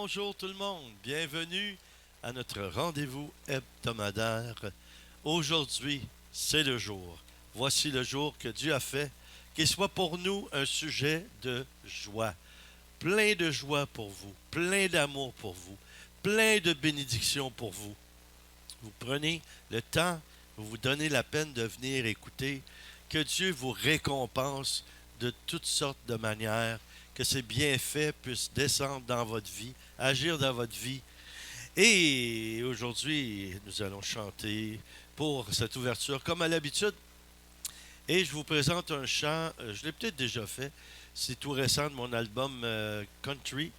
bonjour tout le monde. Bienvenue à notre rendez-vous hebdomadaire. Aujourd'hui, c'est le jour. Voici le jour que Dieu a fait, qu'il soit pour nous un sujet de joie. Plein de joie pour vous, plein d'amour pour vous, plein de bénédictions pour vous. Vous prenez le temps, vous vous donnez la peine de venir écouter, que Dieu vous récompense de toutes sortes de manières, que ses bienfaits puissent descendre dans votre vie, agir dans votre vie. Et aujourd'hui, nous allons chanter pour cette ouverture, comme à l'habitude. Et je vous présente un chant, je l'ai peut-être déjà fait, c'est tout récent de mon album Country.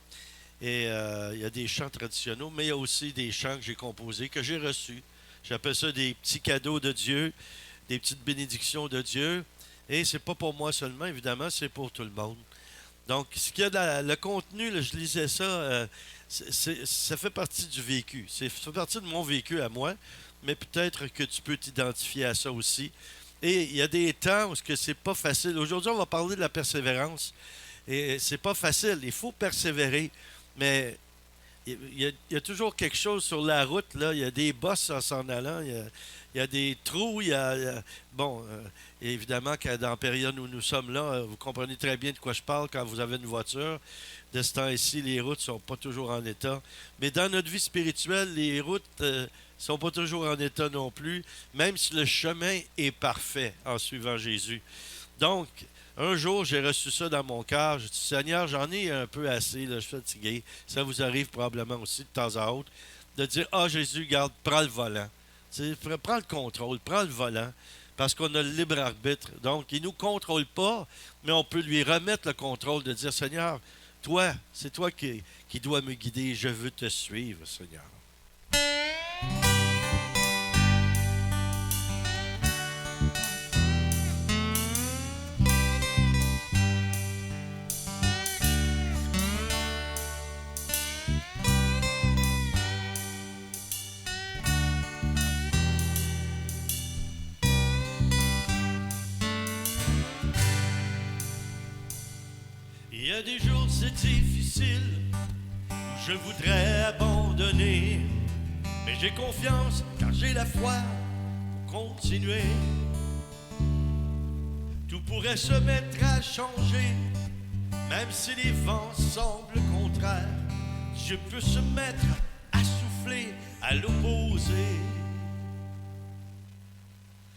Et il y a des chants traditionnels, mais il y a aussi des chants que j'ai composés, que j'ai reçus. J'appelle ça des petits cadeaux de Dieu, des petites bénédictions de Dieu. Et c'est pas pour moi seulement, évidemment, c'est pour tout le monde. Donc, ce qu'il y a dans le contenu, là, je lisais ça, ça fait partie du vécu. Ça fait partie de mon vécu à moi, mais peut-être que tu peux t'identifier à ça aussi. Et il y a des temps où c'est pas facile. Aujourd'hui, on va parler de la persévérance. Et c'est pas facile. Il faut persévérer. Mais il y a toujours quelque chose sur la route, là. Il y a des bosses en s'en allant. Il y a des trous. Bon, évidemment, dans la période où nous sommes là, vous comprenez très bien de quoi je parle quand vous avez une voiture. De ce temps-ci, les routes sont pas toujours en état. Mais dans notre vie spirituelle, les routes sont pas toujours en état non plus, même si le chemin est parfait en suivant Jésus. Donc, un jour, j'ai reçu ça dans mon cœur. J'ai dit, Seigneur, j'en ai un peu assez, là, je suis fatigué. Ça vous arrive probablement aussi de temps à autre. De dire, Jésus, garde, prends le volant. Prends le contrôle, prends le volant. Parce qu'on a le libre arbitre. Donc, il ne nous contrôle pas, mais on peut lui remettre le contrôle de dire, Seigneur, toi, c'est toi qui dois me guider. Je veux te suivre, Seigneur. Il y a des jours c'est difficile, où je voudrais abandonner, mais j'ai confiance car j'ai la foi pour continuer. Tout pourrait se mettre à changer, même si les vents semblent contraires. Je peux se mettre à souffler à l'opposé.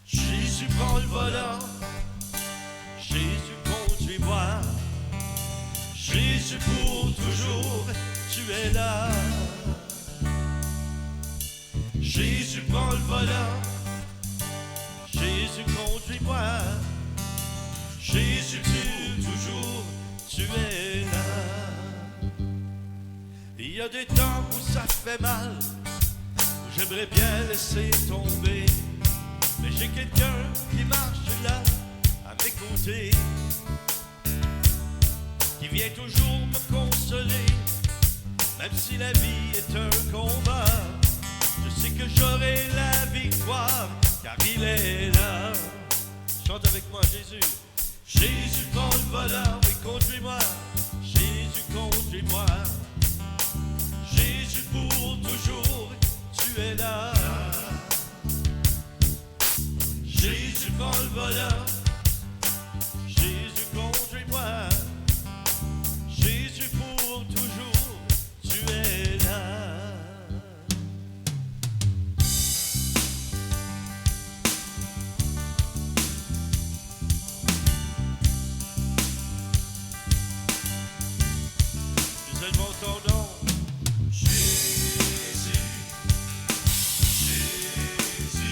Jésus prend le volant, Jésus conduit-moi. Jésus pour toujours, tu es là. Jésus prend le volant, Jésus conduis-moi. Jésus pour toujours, tu es là. Il y a des temps où ça fait mal, où j'aimerais bien laisser tomber, mais j'ai quelqu'un qui marche là, à mes côtés, qui vient toujours me consoler, même si la vie est un combat. Je sais que j'aurai la victoire, car il est là. Chante avec moi, Jésus. Jésus prend le volant, oui, conduis-moi. Jésus, conduis-moi. Jésus pour toujours, tu es là. Jésus prend le volant, Jésus, conduis-moi. Jésus pour toujours, tu es là. Nous élevons ton nom. Jésus, Jésus,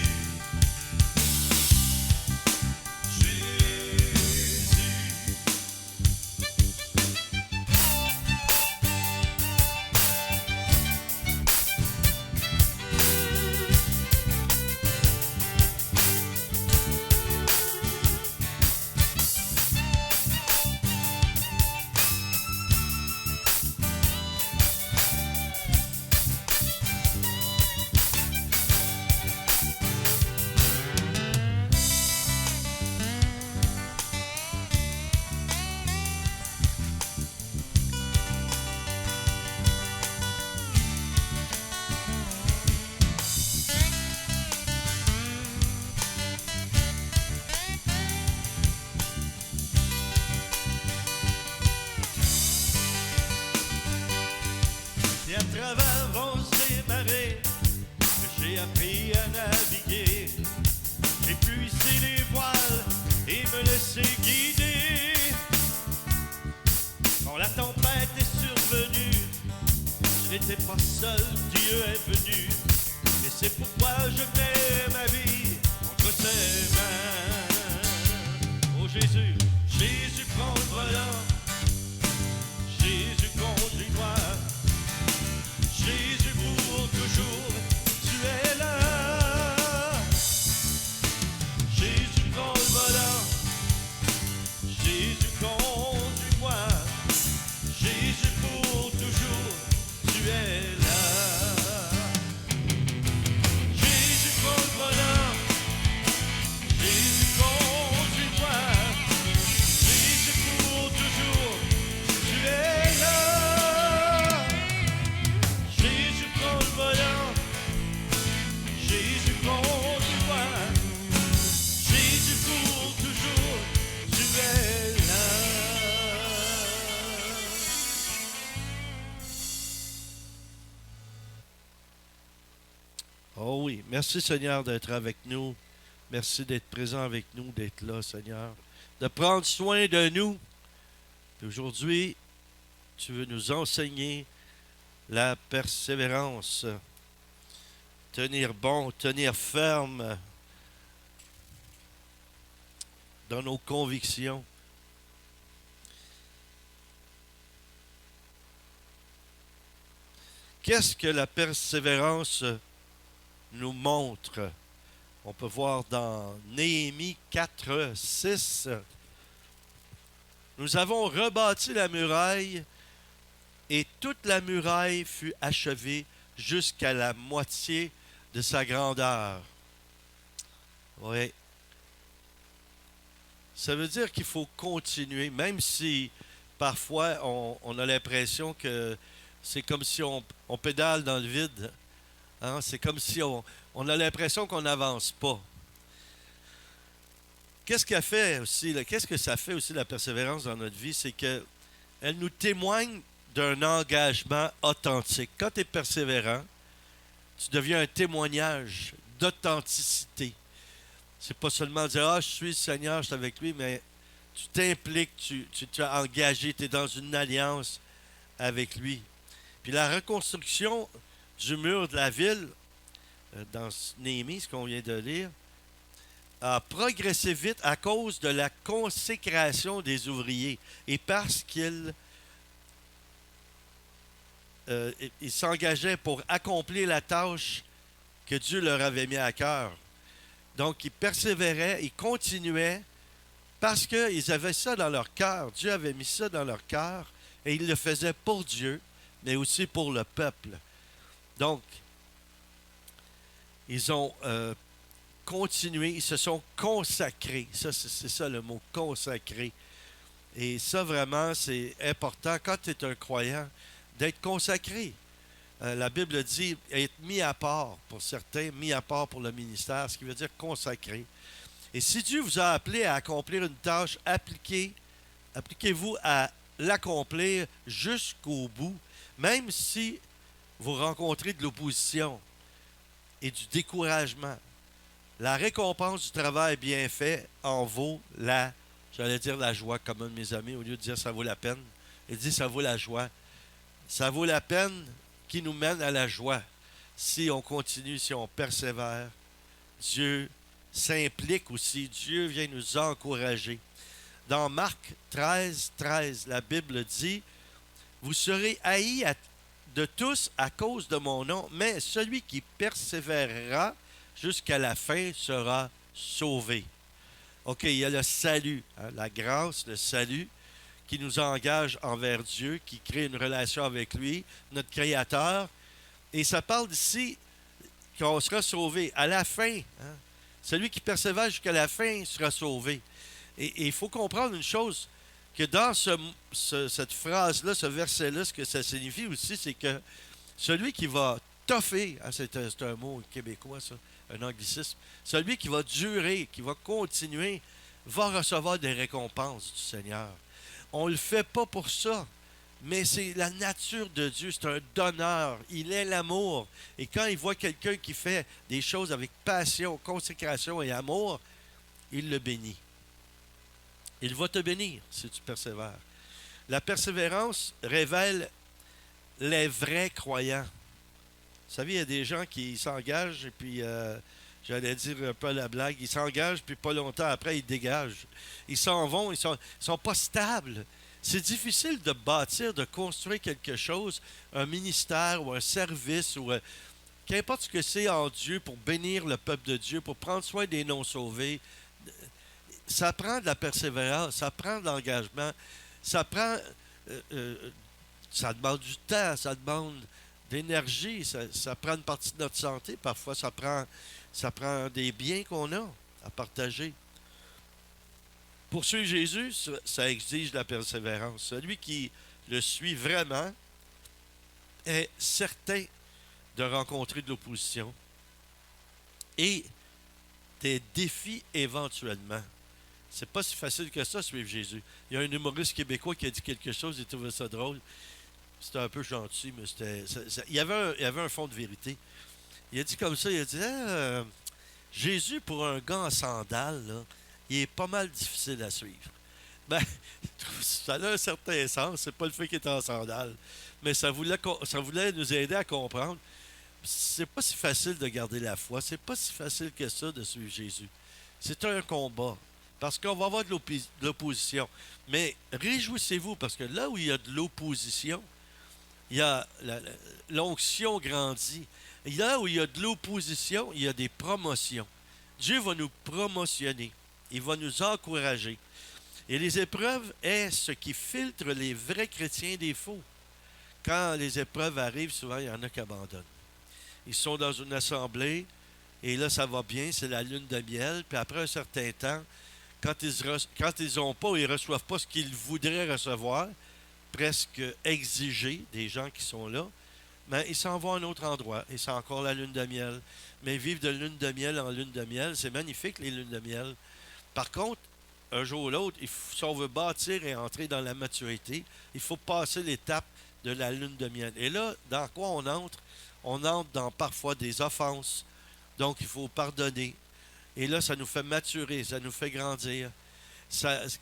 seul Dieu est venu. Et c'est pourquoi je mets ma vie entre ses mains. Oh Jésus, Jésus prend le volant, Jésus conduis-moi, Jésus pour toujours, tu es là. Jésus prend le volant, Jésus conduis-moi, Jésus pour toujours, tu es là. Jésus prend le volant, Jésus conduis-moi, Jésus pour toujours, tu es là. Jésus prend le volant, Jésus conduis-moi, Jésus pour toujours, tu es là. Oh oui, merci Seigneur d'être avec nous. Merci d'être présent avec nous, d'être là Seigneur, de prendre soin de nous. Et aujourd'hui, tu veux nous enseigner la persévérance, tenir bon, tenir ferme dans nos convictions. Qu'est-ce que la persévérance nous montre? On peut voir dans Néhémie 4, 6. Nous avons rebâti la muraille et toute la muraille fut achevée jusqu'à la moitié de sa grandeur. Oui. Ça veut dire qu'il faut continuer, même si parfois on a l'impression que c'est comme si on pédale dans le vide. Hein? C'est comme si on a l'impression qu'on n'avance pas. Qu'est-ce qu'elle fait aussi? Qu'est-ce que ça fait aussi la persévérance dans notre vie? C'est qu'elle nous témoigne d'un engagement authentique. Quand tu es persévérant, tu deviens un témoignage d'authenticité. C'est pas seulement dire « Ah, je suis le Seigneur, je suis avec lui », mais tu t'impliques, tu es engagé, tu es dans une alliance avec lui. Puis la reconstruction du mur de la ville, dans Néhémie, ce qu'on vient de lire, a progressé vite à cause de la consécration des ouvriers et parce qu'ils s'engageaient pour accomplir la tâche que Dieu leur avait mis à cœur. Donc, ils persévéraient, ils continuaient parce qu'ils avaient ça dans leur cœur. Dieu avait mis ça dans leur cœur et ils le faisaient pour Dieu, mais aussi pour le peuple. Donc, ils ont continué, ils se sont consacrés. Ça, c'est ça le mot, consacré. Et ça, vraiment, c'est important quand tu es un croyant, d'être consacré. La Bible dit être mis à part pour certains, mis à part pour le ministère, ce qui veut dire consacré. Et si Dieu vous a appelé à accomplir une tâche, appliquez-vous à l'accomplir jusqu'au bout, même si vous rencontrez de l'opposition et du découragement. La récompense du travail bien fait en vaut la joie, comme un de mes amis, au lieu de dire ça vaut la peine, il dit ça vaut la joie. Ça vaut la peine qui nous mène à la joie. Si on continue, si on persévère, Dieu s'implique aussi. Dieu vient nous encourager. Dans Marc 13, 13, la Bible dit « Vous serez haïs de tous à cause de mon nom, mais celui qui persévérera jusqu'à la fin sera sauvé. » OK, il y a le salut, hein, la grâce, le salut qui nous engage envers Dieu, qui crée une relation avec lui, notre Créateur. Et ça parle d'ici qu'on sera sauvé à la fin. Hein. Celui qui persévère jusqu'à la fin sera sauvé. Et il faut comprendre une chose, que dans cette phrase-là, ce verset-là, ce que ça signifie aussi, c'est que celui qui va toffer, hein, c'est un mot québécois, ça, un anglicisme, celui qui va durer, qui va continuer, va recevoir des récompenses du Seigneur. On ne le fait pas pour ça, mais c'est la nature de Dieu, c'est un donneur, il est l'amour. Et quand il voit quelqu'un qui fait des choses avec passion, consécration et amour, il le bénit. Il va te bénir si tu persévères. La persévérance révèle les vrais croyants. Vous savez, il y a des gens qui s'engagent et puis, j'allais dire un peu à la blague, ils s'engagent puis pas longtemps après, ils dégagent. Ils s'en vont, ils sont pas stables. C'est difficile de bâtir, de construire quelque chose, un ministère ou un service ou qu'importe ce que c'est en Dieu pour bénir le peuple de Dieu, pour prendre soin des non-sauvés. Ça prend de la persévérance, ça prend de l'engagement, ça prend ça demande du temps, ça demande d'énergie, ça prend une partie de notre santé. Parfois, ça prend des biens qu'on a à partager. Pour suivre Jésus, ça exige de la persévérance. Celui qui le suit vraiment est certain de rencontrer de l'opposition et des défis éventuellement. C'est pas si facile que ça, suivre Jésus. Il y a un humoriste québécois qui a dit quelque chose, j'ai trouvé ça drôle. C'était un peu gentil, mais il y avait un fond de vérité. Il a dit comme ça, il a dit Jésus, pour un gars en sandales, là, il est pas mal difficile à suivre. Ben, ça a un certain sens, c'est pas le fait qu'il est en sandales, mais ça voulait nous aider à comprendre. C'est pas si facile de garder la foi, c'est pas si facile que ça de suivre Jésus. C'est un combat, parce qu'on va avoir de l'opposition. Mais réjouissez-vous, parce que là où il y a de l'opposition, il y a l'onction grandit. Et là où il y a de l'opposition, il y a des promotions. Dieu va nous promotionner. Il va nous encourager. Et les épreuves est ce qui filtre les vrais chrétiens des faux. Quand les épreuves arrivent, souvent, il y en a qui abandonnent. Ils sont dans une assemblée, et là, ça va bien, c'est la lune de miel. Puis après un certain temps, quand ils n'ont pas ou ils ne reçoivent pas ce qu'ils voudraient recevoir, presque exigé des gens qui sont là, mais ils s'en vont à un autre endroit et c'est encore la lune de miel. Mais vivre de lune de miel en lune de miel, c'est magnifique les lunes de miel. Par contre, un jour ou l'autre, si on veut bâtir et entrer dans la maturité, il faut passer l'étape de la lune de miel. Et là, dans quoi on entre? On entre dans parfois des offenses. Donc, il faut pardonner. Et là, ça nous fait maturer, ça nous fait grandir.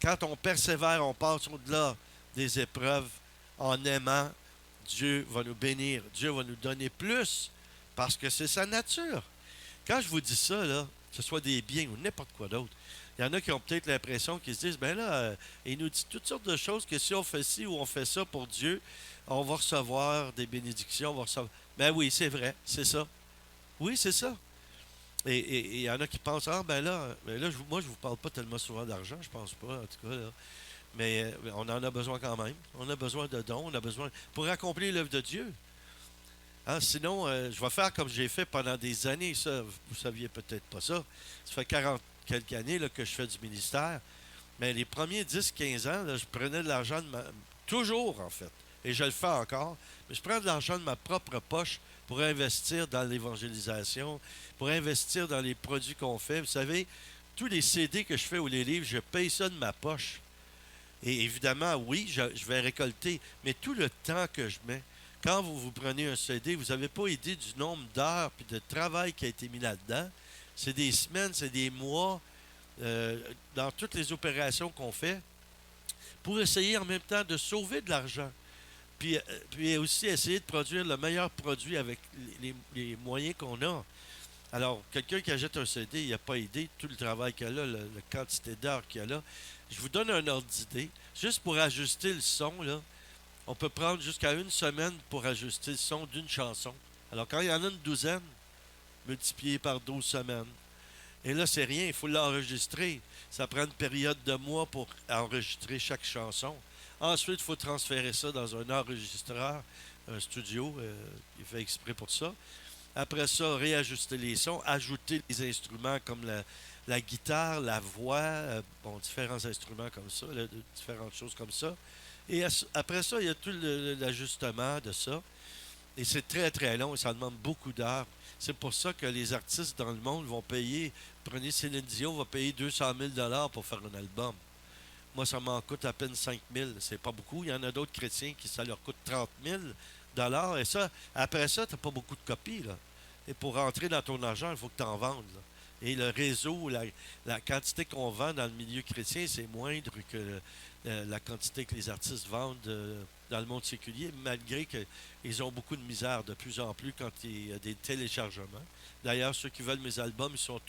Quand on persévère, on passe au-delà des épreuves en aimant. Dieu va nous bénir, Dieu va nous donner plus parce que c'est sa nature. Quand je vous dis ça, là, que ce soit des biens ou n'importe quoi d'autre, il y en a qui ont peut-être l'impression qu'ils se disent, ben là, il nous dit toutes sortes de choses que si on fait ci ou on fait ça pour Dieu, on va recevoir des bénédictions, on va recevoir. Ben oui, c'est vrai, c'est ça. Oui, c'est ça. Et il y en a qui pensent, ah ben là moi je vous parle pas tellement souvent d'argent, je pense pas, en tout cas, là. Mais on en a besoin quand même. On a besoin de dons, on a besoin pour accomplir l'œuvre de Dieu. Hein, sinon, je vais faire comme j'ai fait pendant des années. Ça, vous saviez peut-être pas ça. Ça fait 40 quelques années là, que je fais du ministère. Mais les premiers 10-15 ans, là, je prenais de l'argent toujours en fait. Et je le fais encore. Mais je prends de l'argent de ma propre poche pour investir dans l'évangélisation, pour investir dans les produits qu'on fait. Vous savez, tous les CD que je fais ou les livres, je paye ça de ma poche. Et évidemment, oui, je vais récolter, mais tout le temps que je mets, quand vous prenez un CD, vous n'avez pas idée du nombre d'heures et de travail qui a été mis là-dedans. C'est des semaines, c'est des mois, dans toutes les opérations qu'on fait, pour essayer en même temps de sauver de l'argent. Puis aussi essayer de produire le meilleur produit avec les moyens qu'on a. Alors, quelqu'un qui achète un CD, il n'a pas idée de tout le travail qu'il a là, la quantité d'heures qu'il y a là. Je vous donne un ordre d'idée. Juste pour ajuster le son, là, on peut prendre jusqu'à une semaine pour ajuster le son d'une chanson. Alors, quand il y en a une douzaine, multiplié par 12 semaines. Et là, c'est rien, il faut l'enregistrer. Ça prend une période de mois pour enregistrer chaque chanson. Ensuite, il faut transférer ça dans un enregistreur, un studio qui fait exprès pour ça. Après ça, réajuster les sons, ajouter les instruments comme la guitare, la voix, différents instruments comme ça, différentes choses comme ça. Et après ça, il y a tout l'ajustement de ça. Et c'est très, très long et ça demande beaucoup d'heures. C'est pour ça que les artistes dans le monde vont payer, prenez Céline Dion, va payer 200 000 pour faire un album. Moi, ça m'en coûte à peine 5 000. C'est pas beaucoup. Il y en a d'autres chrétiens qui ça leur coûte 30 000 Et ça, après ça, tu n'as pas beaucoup de copies. Là. Et pour rentrer dans ton argent, il faut que tu en vendes. Là. Et le réseau, la quantité qu'on vend dans le milieu chrétien, c'est moindre que la quantité que les artistes vendent dans le monde séculier, malgré qu'ils ont beaucoup de misère de plus en plus quand il y a des téléchargements. D'ailleurs, ceux qui veulent mes albums, vous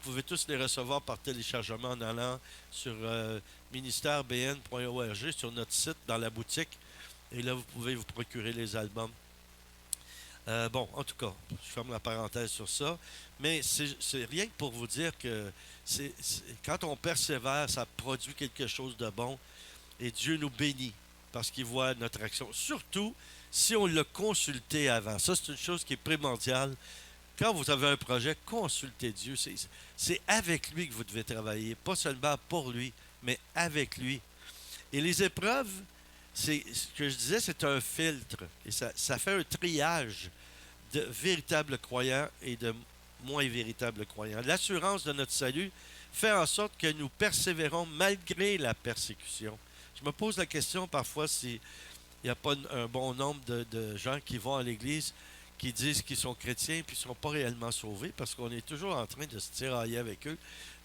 pouvez tous les recevoir par téléchargement en allant sur ministèrebn.org, sur notre site, dans la boutique. Et là, vous pouvez vous procurer les albums. Bon, en tout cas, je ferme la parenthèse sur ça. Mais c'est rien que pour vous dire que quand on persévère, ça produit quelque chose de bon. Et Dieu nous bénit parce qu'il voit notre action. Surtout si on l'a consulté avant. Ça, c'est une chose qui est primordiale. Quand vous avez un projet, consultez Dieu. C'est avec lui que vous devez travailler. Pas seulement pour lui, mais avec lui. Et les épreuves, c'est ce que je disais, c'est un filtre. Et ça fait un triage de véritables croyants et de moins véritables croyants. L'assurance de notre salut fait en sorte que nous persévérons malgré la persécution. Je me pose la question parfois s'il n'y a pas un bon nombre de gens qui vont à l'Église qui disent qu'ils sont chrétiens puis ne sont pas réellement sauvés parce qu'on est toujours en train de se tirailler avec eux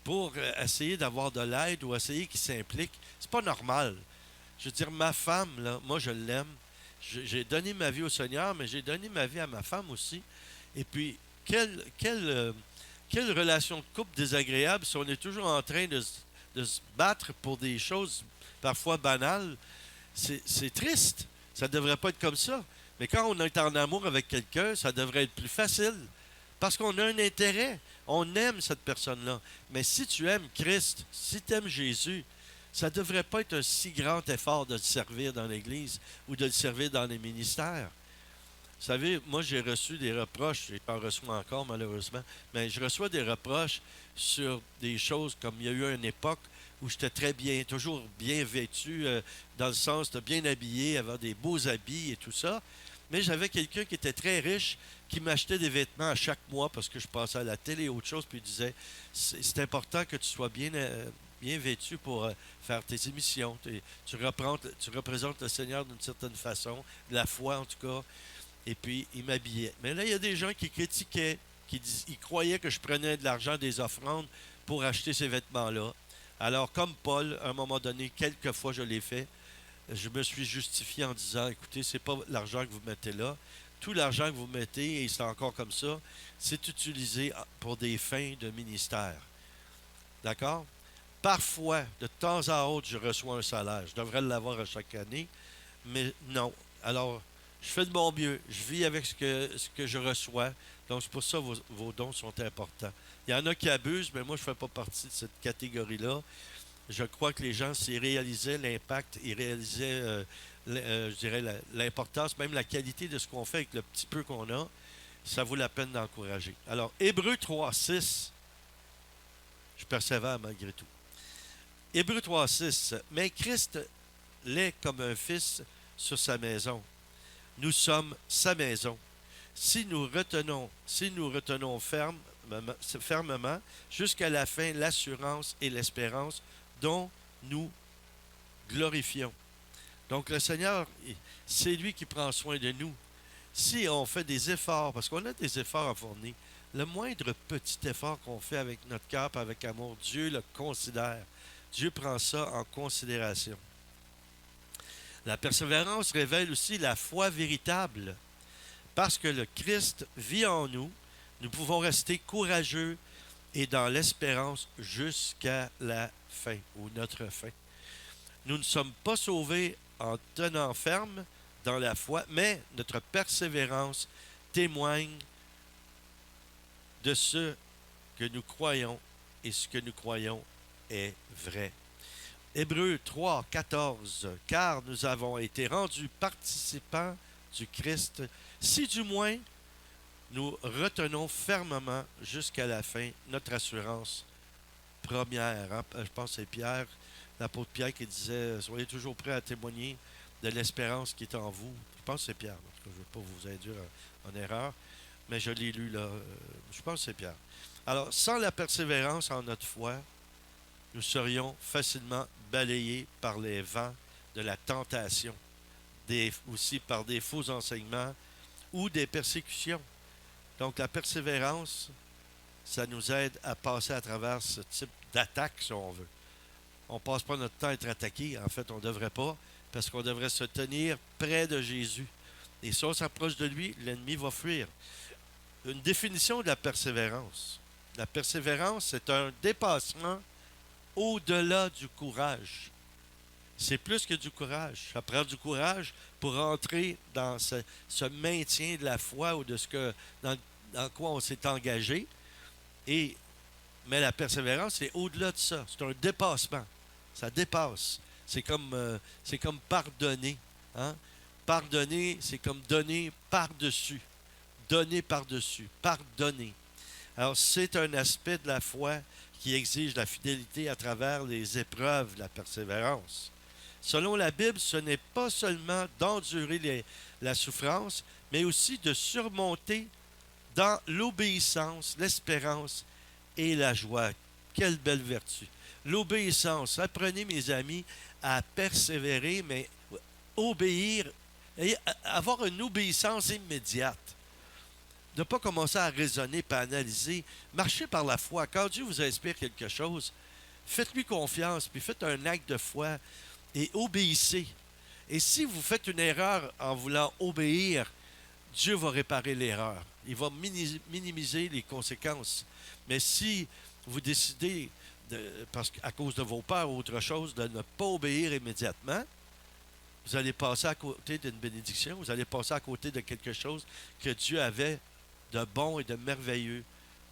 pour essayer d'avoir de l'aide ou essayer qu'ils s'impliquent. C'est pas normal. Je veux dire, ma femme, là, moi, je l'aime. J'ai donné ma vie au Seigneur, mais j'ai donné ma vie à ma femme aussi. Et puis, quelle relation de couple désagréable si on est toujours en train de se battre pour des choses parfois banales. C'est triste. Ça ne devrait pas être comme ça. Mais quand on est en amour avec quelqu'un, ça devrait être plus facile. Parce qu'on a un intérêt. On aime cette personne-là. Mais si tu aimes Christ, si tu aimes Jésus, ça ne devrait pas être un si grand effort de le servir dans l'Église ou de le servir dans les ministères. Vous savez, moi j'ai reçu des reproches, et j'en reçois encore malheureusement, mais je reçois des reproches sur des choses comme il y a eu une époque où j'étais très bien, toujours bien vêtu, dans le sens de bien habillé, avoir des beaux habits et tout ça. Mais j'avais quelqu'un qui était très riche, qui m'achetait des vêtements à chaque mois parce que je passais à la télé et autre chose, puis il disait, c'est important que tu sois bien vêtu pour faire tes émissions. Tu représentes le Seigneur d'une certaine façon, de la foi en tout cas. Et puis, il m'habillait. Mais là, il y a des gens qui critiquaient, ils croyaient que je prenais de l'argent des offrandes pour acheter ces vêtements-là. Alors, comme Paul, à un moment donné, quelques fois je l'ai fait, je me suis justifié en disant, écoutez, c'est pas l'argent que vous mettez là. Tout l'argent que vous mettez, et c'est encore comme ça, c'est utilisé pour des fins de ministère. D'accord? Parfois, de temps à autre, je reçois un salaire. Je devrais l'avoir à chaque année, mais non. Alors, je fais de mon mieux. Je vis avec ce que je reçois. Donc, c'est pour ça que vos dons sont importants. Il y en a qui abusent, mais moi, je ne fais pas partie de cette catégorie-là. Je crois que les gens, s'ils réalisaient l'impact, ils réalisaient, je dirais, l'importance, même la qualité de ce qu'on fait avec le petit peu qu'on a, ça vaut la peine d'encourager. Alors, Hébreux 3,6, je persévère malgré tout. Hébreux 3,6, mais Christ l'est comme un fils sur sa maison. Nous sommes sa maison. Si nous retenons fermement jusqu'à la fin l'assurance et l'espérance dont nous glorifions. Donc le Seigneur, c'est lui qui prend soin de nous. Si on fait des efforts, parce qu'on a des efforts à fournir, le moindre petit effort qu'on fait avec notre cœur, avec amour, Dieu le considère. Dieu prend ça en considération. La persévérance révèle aussi la foi véritable. Parce que le Christ vit en nous, nous pouvons rester courageux et dans l'espérance jusqu'à la fin, ou notre fin. Nous ne sommes pas sauvés en tenant ferme dans la foi, mais notre persévérance témoigne de ce que nous croyons et ce que nous croyons est vrai. Hébreux 3, 14. Car nous avons été rendus participants du Christ, si du moins nous retenons fermement jusqu'à la fin notre assurance première. Hein? Je pense que c'est Pierre, l'apôtre Pierre qui disait, soyez toujours prêts à témoigner de l'espérance qui est en vous. Je pense que c'est Pierre. En tout cas, je ne veux pas vous induire en erreur, mais je l'ai lu là. Je pense que c'est Pierre. Alors, sans la persévérance en notre foi, nous serions facilement balayés par les vents de la tentation, aussi par des faux enseignements ou des persécutions. Donc la persévérance ça nous aide à passer à travers ce type d'attaque, si on veut. On ne passe pas notre temps à être attaqué. En fait, on ne devrait pas, parce qu'on devrait se tenir près de Jésus. Et si on s'approche de lui, l'ennemi va fuir. Une définition de la persévérance. La persévérance, c'est un dépassement au-delà du courage. C'est plus que du courage. Ça prend du courage pour entrer dans ce maintien de la foi ou de ce que dans quoi on s'est engagé. Mais la persévérance, c'est au-delà de ça. C'est un dépassement. Ça dépasse. C'est comme pardonner. Hein? Pardonner, c'est comme donner par-dessus. Donner par-dessus. Pardonner. Alors, c'est un aspect de la foi qui exige la fidélité à travers les épreuves de la persévérance. Selon la Bible, ce n'est pas seulement d'endurer la souffrance, mais aussi de surmonter dans l'obéissance, l'espérance et la joie. Quelle belle vertu. L'obéissance. Apprenez, mes amis, à persévérer, mais obéir, et avoir une obéissance immédiate. Ne pas commencer à raisonner, pas analyser. Marchez par la foi. Quand Dieu vous inspire quelque chose, faites-lui confiance, puis faites un acte de foi et obéissez. Et si vous faites une erreur en voulant obéir, Dieu va réparer l'erreur. Il va minimiser les conséquences. Mais si vous décidez, à cause de vos peurs ou autre chose, de ne pas obéir immédiatement, vous allez passer à côté d'une bénédiction, vous allez passer à côté de quelque chose que Dieu avait de bon et de merveilleux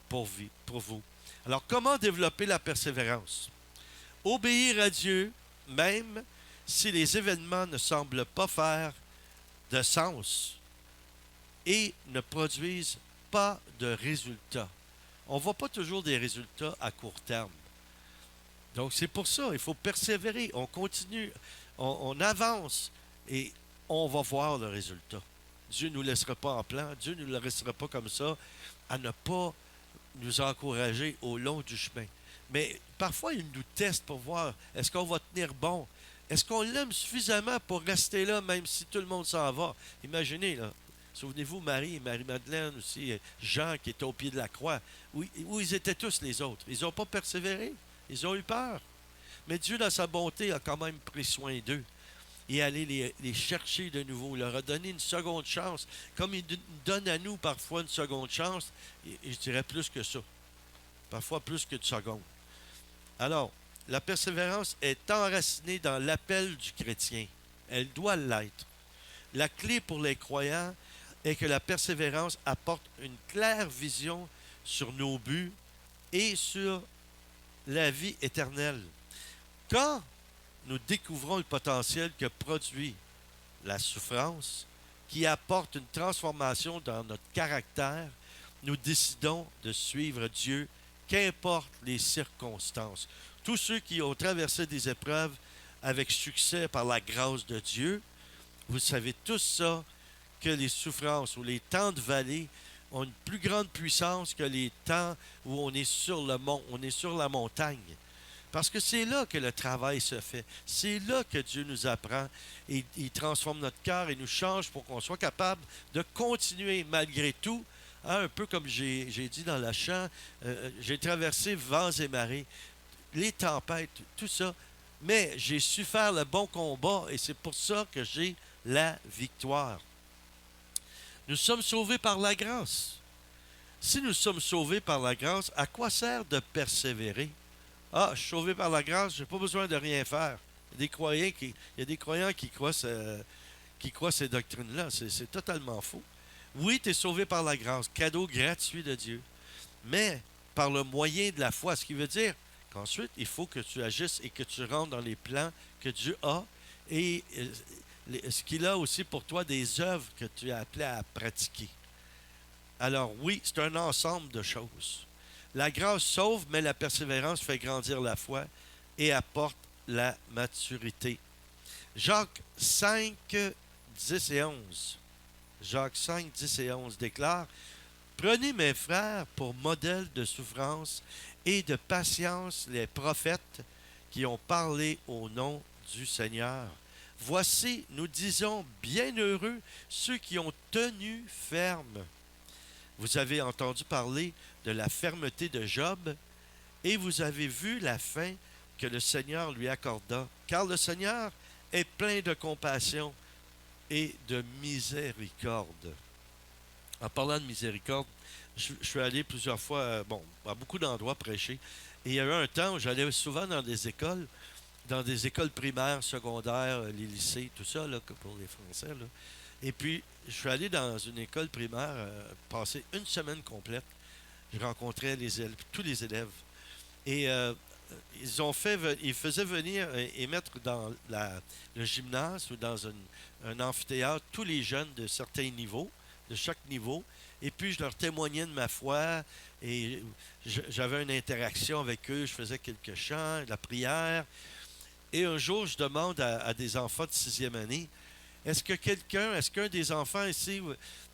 pour vous. Alors, comment développer la persévérance? Obéir à Dieu, même si les événements ne semblent pas faire de sens et ne produisent pas de résultats. On ne voit pas toujours des résultats à court terme. Donc, c'est pour ça, il faut persévérer. On continue, on avance et on va voir le résultat. Dieu ne nous laissera pas en plan. Dieu ne nous laissera pas comme ça à ne pas nous encourager au long du chemin. Mais parfois, il nous teste pour voir est-ce qu'on va tenir bon. Est-ce qu'on l'aime suffisamment pour rester là même si tout le monde s'en va? Imaginez, là. Souvenez-vous, Marie-Madeleine aussi, Jean qui était au pied de la croix. Où ils étaient tous les autres? Ils n'ont pas persévéré. Ils ont eu peur. Mais Dieu, dans sa bonté, a quand même pris soin d'eux. Et aller les chercher de nouveau, leur a donné une seconde chance. Comme il donne à nous parfois une seconde chance, et je dirais plus que ça. Parfois plus qu'une seconde. Alors, la persévérance est enracinée dans l'appel du chrétien. Elle doit l'être. La clé pour les croyants est que la persévérance apporte une claire vision sur nos buts et sur la vie éternelle. Quand nous découvrons le potentiel que produit la souffrance, qui apporte une transformation dans notre caractère, nous décidons de suivre Dieu, qu'importe les circonstances. Tous ceux qui ont traversé des épreuves avec succès par la grâce de Dieu, vous savez tous ça, que les souffrances ou les temps de vallée ont une plus grande puissance que les temps où on est sur le mont, on est sur la montagne. Parce que c'est là que le travail se fait. C'est là que Dieu nous apprend et il transforme notre cœur et nous change pour qu'on soit capable de continuer malgré tout. Hein, un peu comme j'ai dit dans le chant, j'ai traversé vents et marées, les tempêtes, tout ça. Mais j'ai su faire le bon combat et c'est pour ça que j'ai la victoire. Nous sommes sauvés par la grâce. Si nous sommes sauvés par la grâce, à quoi sert de persévérer? Ah, je suis sauvé par la grâce, je n'ai pas besoin de rien faire. Il y a des croyants qui croient ces doctrines-là. C'est totalement faux. Oui, tu es sauvé par la grâce, cadeau gratuit de Dieu, mais par le moyen de la foi, ce qui veut dire qu'ensuite, il faut que tu agisses et que tu rentres dans les plans que Dieu a et ce qu'il a aussi pour toi des œuvres que tu es appelé à pratiquer. Alors oui, c'est un ensemble de choses. La grâce sauve, mais la persévérance fait grandir la foi et apporte la maturité. Jacques 5, 10 et 11. Jacques 5, 10 et 11 déclare « Prenez mes frères pour modèle de souffrance et de patience les prophètes qui ont parlé au nom du Seigneur. Voici, nous disons, bienheureux ceux qui ont tenu ferme. Vous avez entendu parler de la fermeté de Job et vous avez vu la fin que le Seigneur lui accorda. Car le Seigneur est plein de compassion et de miséricorde. En parlant de miséricorde, je suis allé plusieurs fois, à beaucoup d'endroits prêcher. Et il y a eu un temps où j'allais souvent dans des écoles primaires, secondaires, les lycées, tout ça, là, pour les Français. Là. Et puis, je suis allé dans une école primaire, passer une semaine complète. Je rencontrais tous les élèves. Et ils faisaient venir et mettre dans le gymnase ou dans un amphithéâtre tous les jeunes de certains niveaux, de chaque niveau. Et puis, je leur témoignais de ma foi et j'avais une interaction avec eux. Je faisais quelques chants, de la prière. Et un jour, je demande à des enfants de 6e année, est-ce qu'un des enfants ici,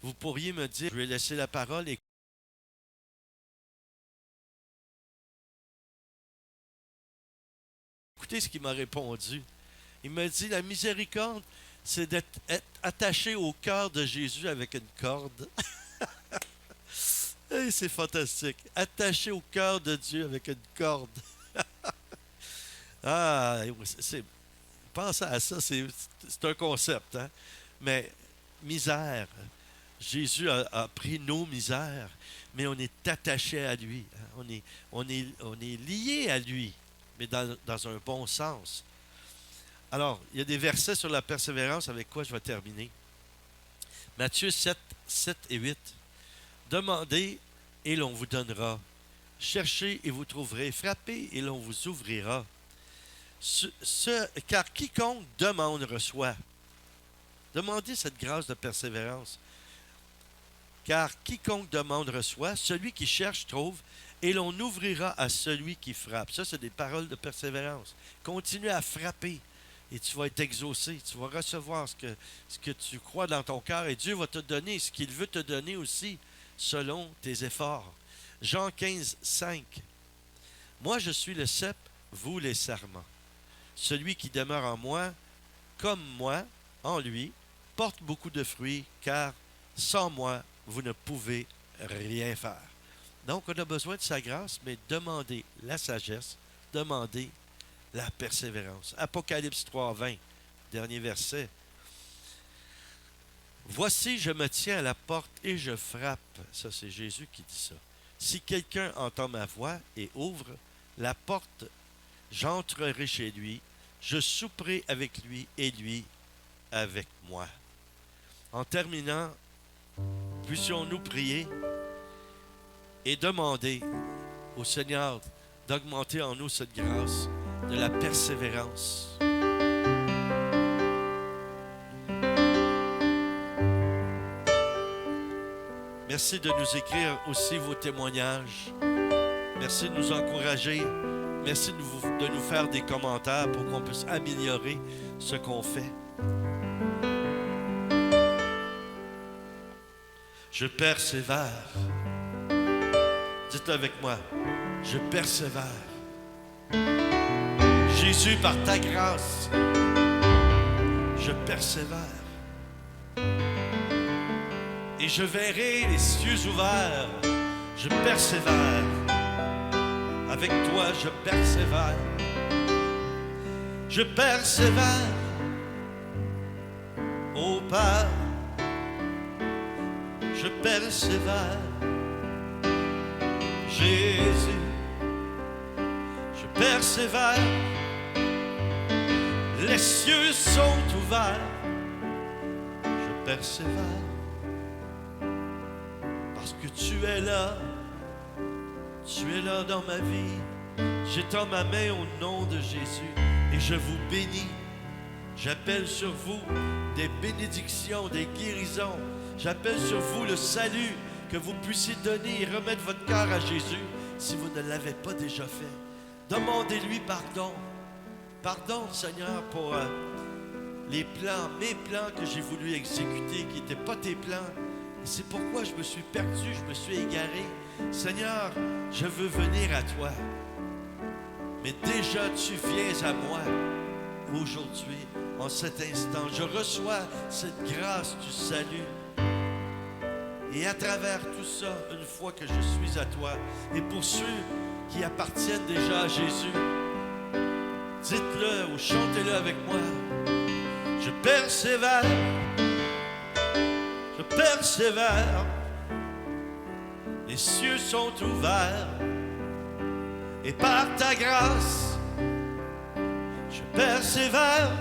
vous pourriez me dire, je vais laisser la parole et écoutez ce qu'il m'a répondu. Il m'a dit, la miséricorde, c'est d'être attaché au cœur de Jésus avec une corde. Hey, c'est fantastique. Attaché au cœur de Dieu avec une corde. Ah, pensez à ça, c'est un concept, hein? Mais misère. Jésus a pris nos misères, mais on est attaché à lui. Hein? On est lié à lui, mais dans un bon sens. Alors, il y a des versets sur la persévérance avec quoi je vais terminer. Matthieu 7 et 8. Demandez et l'on vous donnera. Cherchez et vous trouverez. Frappez et l'on vous ouvrira. Car quiconque demande reçoit. Demandez cette grâce de persévérance. Car quiconque demande reçoit, celui qui cherche trouve, et l'on ouvrira à celui qui frappe. Ça, c'est des paroles de persévérance. Continue à frapper et tu vas être exaucé. Tu vas recevoir ce que tu crois dans ton cœur et Dieu va te donner ce qu'il veut te donner aussi selon tes efforts. Jean 15, 5. Moi, je suis le cep, vous les sarments. Celui qui demeure en moi, comme moi, en lui, porte beaucoup de fruits, car sans moi, vous ne pouvez rien faire. Donc, on a besoin de sa grâce, mais demandez la sagesse, demandez la persévérance. Apocalypse 3, 20, dernier verset. Voici, je me tiens à la porte et je frappe. Ça, c'est Jésus qui dit ça. Si quelqu'un entend ma voix et ouvre la porte, j'entrerai chez lui, je souperai avec lui et lui avec moi. En terminant, puissions-nous prier et demander au Seigneur d'augmenter en nous cette grâce, de la persévérance. Merci de nous écrire aussi vos témoignages. Merci de nous encourager. Merci de nous faire des commentaires pour qu'on puisse améliorer ce qu'on fait. Je persévère. Dites avec moi, je persévère. Jésus, par ta grâce, je persévère. Et je verrai les cieux ouverts. Je persévère. Avec toi, je persévère. Je persévère. Ô Père, je persévère. Jésus, je persévère. Les cieux sont ouverts. Je persévère. Parce que tu es là. Tu es là dans ma vie. J'étends ma main au nom de Jésus et je vous bénis. J'appelle sur vous des bénédictions, des guérisons. J'appelle sur vous le salut, que vous puissiez donner et remettre votre cœur à Jésus si vous ne l'avez pas déjà fait. Demandez-lui pardon. Pardon, Seigneur, pour mes plans que j'ai voulu exécuter, qui n'étaient pas tes plans. Et c'est pourquoi je me suis perdu, je me suis égaré. Seigneur, je veux venir à toi. Mais déjà, tu viens à moi aujourd'hui, en cet instant. Je reçois cette grâce du salut. Et à travers tout ça, une fois que je suis à toi, et pour ceux qui appartiennent déjà à Jésus, dites-le ou chantez-le avec moi. Je persévère, je persévère, les cieux sont ouverts, et par ta grâce, je persévère,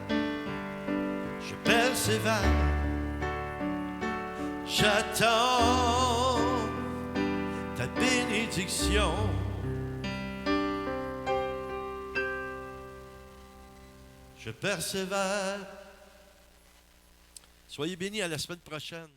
je persévère. J'attends ta bénédiction. Je persévère. Soyez bénis, à la semaine prochaine.